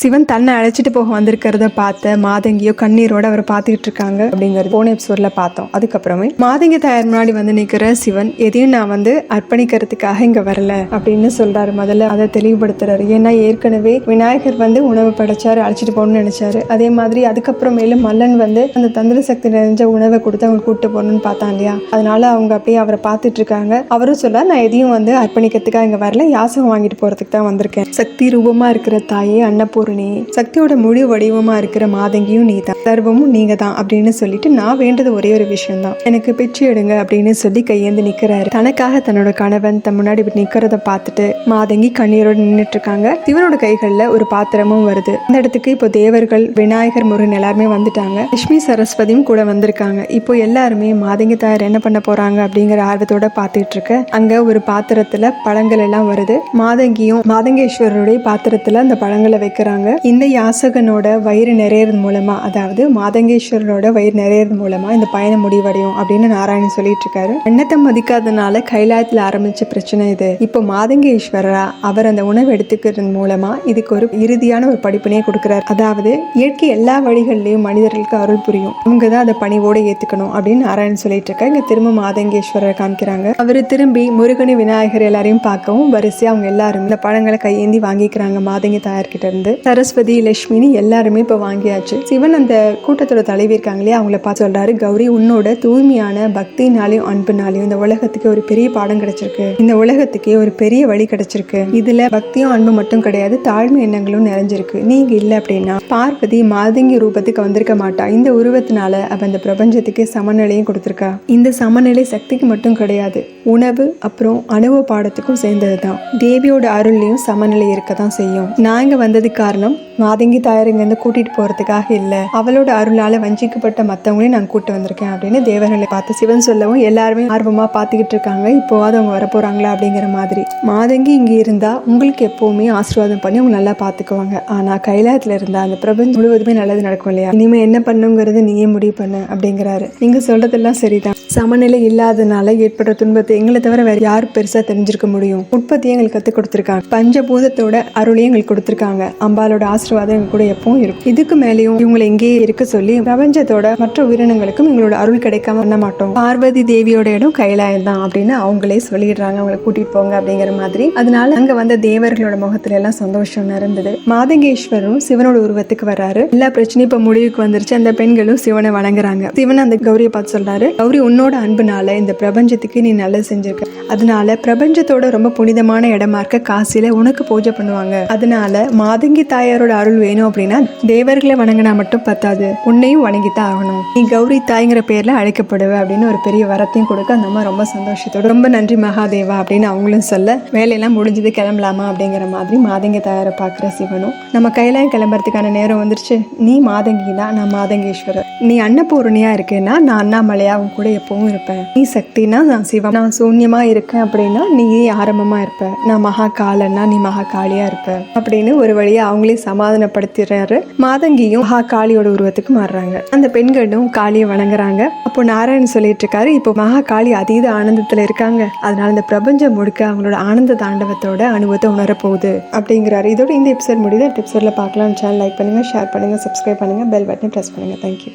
சிவன் தன்னை அழைச்சிட்டு போக வந்திருக்கிறத பார்த்த மாதங்கியோ கண்ணீரோட அவரை பார்த்துக்கிட்டு இருக்காங்க அப்படிங்கிறது போன எபிசோட்ல பார்த்தோம். அதுக்கப்புறமே மாதங்கி தாயார் முன்னாடி வந்து நிற்கிற சிவன் எதையும் நான் வந்து அர்ப்பணிக்கிறதுக்காக இங்க வரல அப்படின்னு சொல்றாரு. முதல்ல அதை தெளிவுபடுத்துறாரு. ஏன்னா ஏற்கனவே விநாயகர் வந்து உணவு படைச்சாரு, அழைச்சிட்டு போகணும்னு நினைச்சாரு. அதே மாதிரி அதுக்கப்புறமேலும் மல்லன் வந்து அந்த தந்திர சக்தி நிறைஞ்ச உணவை கொடுத்து அவங்க கூப்பிட்டு போகணும்னு பார்த்தான் இல்லையா. அதனால அவங்க அப்படியே அவரை பார்த்துட்டு இருக்காங்க. அவரும் சொல்ல நான் எதையும் வந்து அர்ப்பணிக்கிறதுக்காக இங்க வரல, யாசகம் வாங்கிட்டு போறதுக்கு தான் வந்திருக்கேன். சக்தி ரூபமா இருக்கிற தாயே அன்னபூர்ணி, சக்தியோட முழு வடிவமா இருக்கிற மாதங்கியும் நீ தான், சர்வமும் நீங்க தான் அப்படின்னு சொல்லிட்டு நான் வேண்டது ஒரே ஒரு விஷயம் தான், எனக்கு பிச்சை எடுங்க அப்படின்னு சொல்லி கையேந்து நிக்கிறாரு. தனக்காக தன்னோட கணவன் தன் முன்னாடி நிக்கிறத பார்த்துட்டு மாதங்கி கண்ணீரோட நின்றுட்டு இருக்காங்க. சிவனோட கைகள்ல ஒரு பாத்திரமும் வருது. இந்த இடத்துக்கு இப்போ தேவர்கள், விநாயகர், முருகன் எல்லாருமே வந்துட்டாங்க. லட்சுமி சரஸ்வதியும் கூட வந்திருக்காங்க. இப்போ எல்லாருமே மாதங்கி தாயார் என்ன பண்ண போறாங்க அப்படிங்கிற ஆர்வத்தோட பார்த்துட்டு இருக்க அங்க ஒரு பாத்திரத்துல பழங்கள் எல்லாம் வருது. மாதங்கியும் மாதங்கேஸ்வரருடைய பாத்திரத்துல அந்த பழங்களை வைக்கிறாங்க. இந்த யாசகனோட வயிறு நிறையறது மூலமா, அதாவது மாதங்கேஸ்வரரோட வயிறு நிறையறது மூலமா இந்த பயணம் முடிவடையும் அப்படின்னு நாராயணன் சொல்லிட்டு இருக்காரு. எண்ணத்தை மதிக்காதனால கைலாயத்துல ஆரம்பிச்ச பிரச்சனை இது. இப்போ மாதங்கேஸ்வரரா அவர் அந்த உணவு எடுத்துக்கிறது மூலமா இதுக்கு ஒரு இறுதியான ஒரு படிப்பினையே கொடுக்கிறார். அதாவது இயற்கை எல்லா வழிகள்லயும் மனிதர்களுக்கு அருள் புரியும், அவங்க தான் அதை பணிவோட ஏத்துக்கணும் அப்படின்னு நாராயணன் சொல்லிட்டு இருக்காரு. இங்க திரும்ப மாதங்கேஸ்வரரை காமிக்கிறாங்க. அவரு திரும்பி முருகனி, விநாயகர் எல்லாரையும் பார்க்கவும் வரிசையா அவங்க எல்லாரும் இந்த பழங்களை கையேந்தி வாங்கிக்கிறாங்க மாதங்கி தாயார்கிட்ட இருந்து. சரஸ்வதி, லட்சுமின்னு எல்லாருமே இப்ப வாங்கியாச்சு. சிவன் அந்த கூட்டத்தோட தலைவி இருக்காங்களே அவங்கள பார்த்து சொல்றாரு, கௌரி உன்னோட தூய்மையான பக்தினாலையும் அன்புனாலையும் இந்த உலகத்துக்கு ஒரு பெரிய பாடம் கிடைச்சிருக்கு, இந்த உலகத்துக்கே ஒரு பெரிய வழி கிடைச்சிருக்கு. இதுல பக்தியும் அன்பு மட்டும் கிடையாது, தாழ்மை எண்ணங்களும் நிறைஞ்சிருக்கு. நீங்க இல்ல அப்படின்னா பார்வதி மாதங்கி ரூபத்துக்கு வந்திருக்க மாட்டா. இந்த உருவத்தினால அவ இந்த பிரபஞ்சத்துக்கு சமநிலையும் கொடுத்திருக்கா. இந்த சமநிலை சக்திக்கு மட்டும் கிடையாது, உணவு அப்புறம் அனுபவ பாடத்துக்கும் சேர்ந்ததுதான். தேவியோட அருள்லையும் சமநிலை இருக்கதான் செய்யும். நான் இங்க வந்ததுக்கு காரணம் மாதங்கி தாயார் இங்க இருந்து கூட்டிட்டு போறதுக்காக இல்ல, அவளோட அருளால வஞ்சிக்கப்பட்ட மத்தவங்களையும் நான் கூட்டு வந்திருக்கேன் அப்படின்னு தேவர்களை பார்த்து சிவன் சொல்லவும் எல்லாருமே ஆர்வமா பாத்துக்கிட்டு இருக்காங்க. இப்போவாது அவங்க வரப்போறாங்களா அப்படிங்கிற மாதிரி. மாதங்கி இங்க இருந்தா உங்களுக்கு எப்பவுமே ஆசீர்வாதம் பண்ணி அவங்க நல்லா பாத்துக்குவாங்க. ஆனா கைலாயத்துல இருந்தா அந்த பிரபஞ்சம் முழுவதுமே நல்லது நடக்கும் இல்லையா, இனிமே என்ன பண்ணுங்கிறது நீயே முடிவு பண்ணு அப்படிங்கிறாரு. நீங்க சொல்றதெல்லாம் சரிதான், சமநிலை இல்லாதனால ஏற்படுற துன்பத்தை எங்களை தவிர வேற யாரு பெருசா தெரிஞ்சிருக்க முடியும். உற்பத்தியை எங்களுக்கு கத்து கொடுத்திருக்காங்க, பஞ்சபூதத்தோட அருளையும் எங்களுக்கு கொடுத்திருக்காங்க, அம்பாலோட ஆசீர்வாதம் எங்க கூட எப்பவும் இருக்கும். இதுக்கு மேலேயும் இவங்களை எங்கேயே இருக்க சொல்லி பிரபஞ்சத்தோட மற்ற உயிரினங்களுக்கும் எங்களோட அருள் கிடைக்காம பண்ண மாட்டோம். பார்வதி தேவியோட இடம் கைலாயம் தான் அப்படின்னு அவங்களே சொல்லிடுறாங்க, அவங்களை கூட்டிட்டு போங்க அப்படிங்கிற மாதிரி. அதனால அங்க வந்த தேவர்களோட முகத்துல எல்லாம் சந்தோஷம் இருந்தது. மாதங்கேஸ்வரரும் சிவனோட உருவத்துக்கு வர்றாரு. எல்லா பிரச்சனையும் இப்ப முடிவுக்கு வந்துருச்சு. அந்த பெண்களும் சிவனை வணங்குறாங்க. சிவன் அந்த கௌரியை பார்த்து சொல்றாரு, கௌரி உன்னோட அன்புனால இந்த பிரபஞ்சத்துக்கு நீ நல்லது செஞ்சிருக்க, அதனால பிரபஞ்சத்தோட ரொம்ப புனிதமான இடமா இருக்க காசில உனக்கு பூஜை பண்ணுவாங்க. அதனால மாதங்கி தாயாரோட அருள் வேணும் அப்படின்னா தேவர்களை வணங்கினா மட்டும் பத்தாது, உன்னையும் வணங்கித்தான் ஆகணும். நீ கௌரி தாய்ங்கிற பேர்ல அழைக்கப்படுவ அப்படின்னு ஒரு பெரிய வரத்தையும் கொடுக்க அந்த அம்மா ரொம்ப சந்தோஷத்தோட ரொம்ப நன்றி மகாதேவா அப்படின்னு அவங்களும் சொல்ல வேலையெல்லாம் முடிஞ்சது கிளம்பலாமா அப்படிங்கிற மாதிரி மாதங்கி தாயாரை பாக்குற சிவனும், நம்ம கைலாயம் கிளம்புறதுக்கான நேரம் வந்துருச்சு, நீ மாதங்கினா நான் மாதங்கேஸ்வரர், நீ அன்னபூர்ணியா இருக்கேன்னா நான் அண்ணாமலையா உன் கூட எப்பவும் இருப்பேன், நீ சக்தினா நான் சிவம், நான் சூன்யமா இருக்கேன் அப்படின்னா நீ ஆரம்பமா இருப்ப, நான் மகா காலன்னா நீ மகா காளியா இருப்ப அப்படின்னு ஒரு வழியா அவங்களே சமாதானப்படுத்திடுறாரு. மாதங்கியும் மகா காளியோட உருவத்துக்கு மாறுறாங்க. அந்த பெண்களும் காளியை வணங்குறாங்க. அப்போ நாராயணன் சொல்லிட்டு இருக்காரு, இப்போ மகா காளி அதீத ஆனந்தத்துல இருக்காங்க, அதனால இந்த பிரபஞ்சம் முழுக்க அவங்களோட ஆனந்த தாண்டவத்தோட அனுபவத்தை உணர போகுது அப்படிங்கிறாரு. இதோட இந்த எபிசோட் முடியுது. அடுத்த எபிசோட்ல பார்க்கலாம். சேனல் லைக் பண்ணுங்க, ஷேர் பண்ணுங்க, சப்ஸ்கிரைப் பண்ணுங்க, பெல் பட்டனை பிரஸ் பண்ணுங்க. தேங்க்யூ.